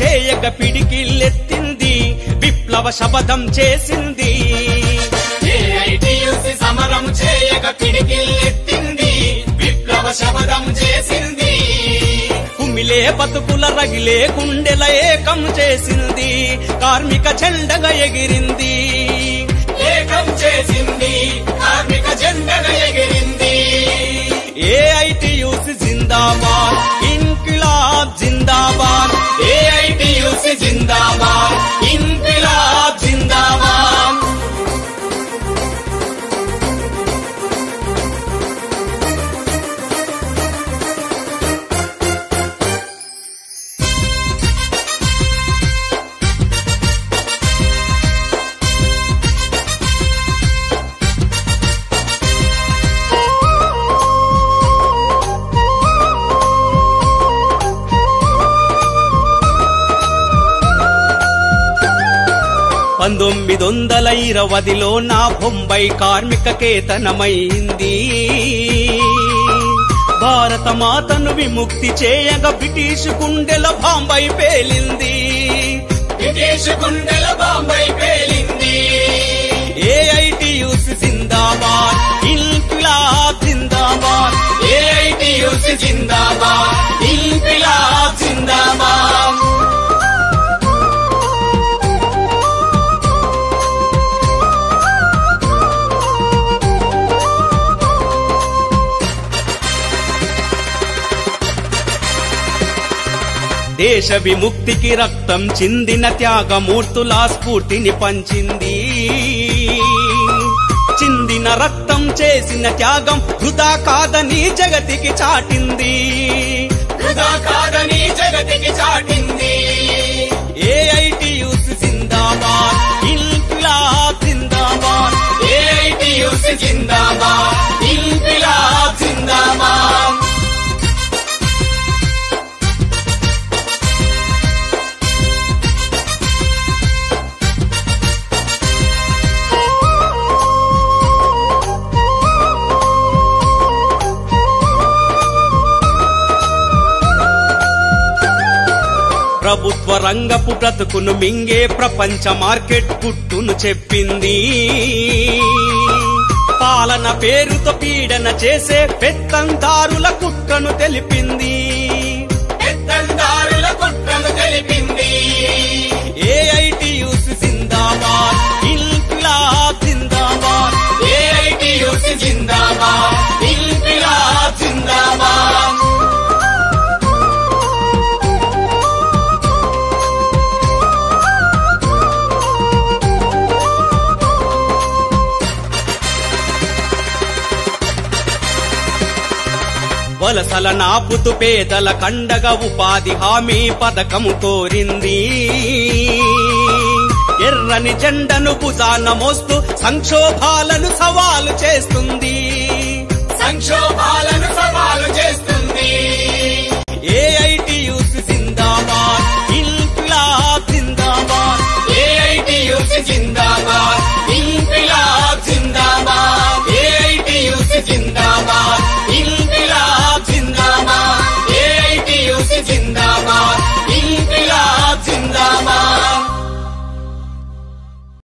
చేయగ పిడికిల్లెత్తింది, విప్లవ శపథం చేసింది. ఏఐటియుసి సమరం చేయగ పిడికిల్లెత్తింది, విప్లవ శపథం చేసింది. కుమిలే బతుకుల రగిలే గుండెల ఏకం చేసింది, కార్మిక జెండగా ఎగిరింది. ఏకం చేసింది, కార్మిక జెండగా ఎగిరింది. ఏఐటియుసి జిందాబాద్, ఇన్కిలాబ్ జిందాబాద్. ఏఐటియుసి జిందాబాద్, ఇన్కిలాబ్ జిందాబాద్. పంతొమ్మిదొందల 20లో నా బొంబై కార్మిక కేతనమైంది. భారత మాతను విముక్తి చేయగ బ్రిటిష్ గుండెల బాంబై పేలింది. బ్రిటిష్ గుండెల బాంబై పేలింది. ఏఐటియుసి జిందాబాద్, ఇన్కిలాబ్ జిందాబాద్. ఏఐటియుసి జిందాబాద్, ఇన్కిలాబ్ జిందాబాద్. దేశ విముక్తికి రక్తం చిందిన త్యాగమూర్తుల స్ఫూర్తిని పంచింది. చిందిన రక్తం చేసిన త్యాగం వృధా కాదని జగతికి చాటింది. వృధా కాదని జగతికి చాటింది. ఏఐటియుసి జిందాబాద్, ఇన్కిలాబ్ జిందాబాద్. ఏఐటియుసి జిందాబాద్, ఇన్కిలాబ్ జిందాబాద్. ప్రభుత్వ రంగపు బ్రతుకును మింగే ప్రపంచ మార్కెట్ గుట్టును చెప్పింది. పాలన పేరుతో పీడన చేసే పెత్తందారుల కుట్రను తెలిపింది. పెత్తందారుల కుట్రను తెలిపింది. ఏఐటియుసి జిందాబాద్, ఇన్కిలాబ్ జిందాబాద్. ఏఐటియుసి జిందాబాద్, ఇన్కిలాబ్ జిందాబాద్. వలసల నాపుతూ పేదల కండగా ఉపాధి హామీ పథకము కోరింది. ఎర్రని జెండను భుజాన మోస్తూ సంక్షోభాలను సవాలు చేస్తుంది. సంక్షోభాలను సవాలు చేస్తుంది.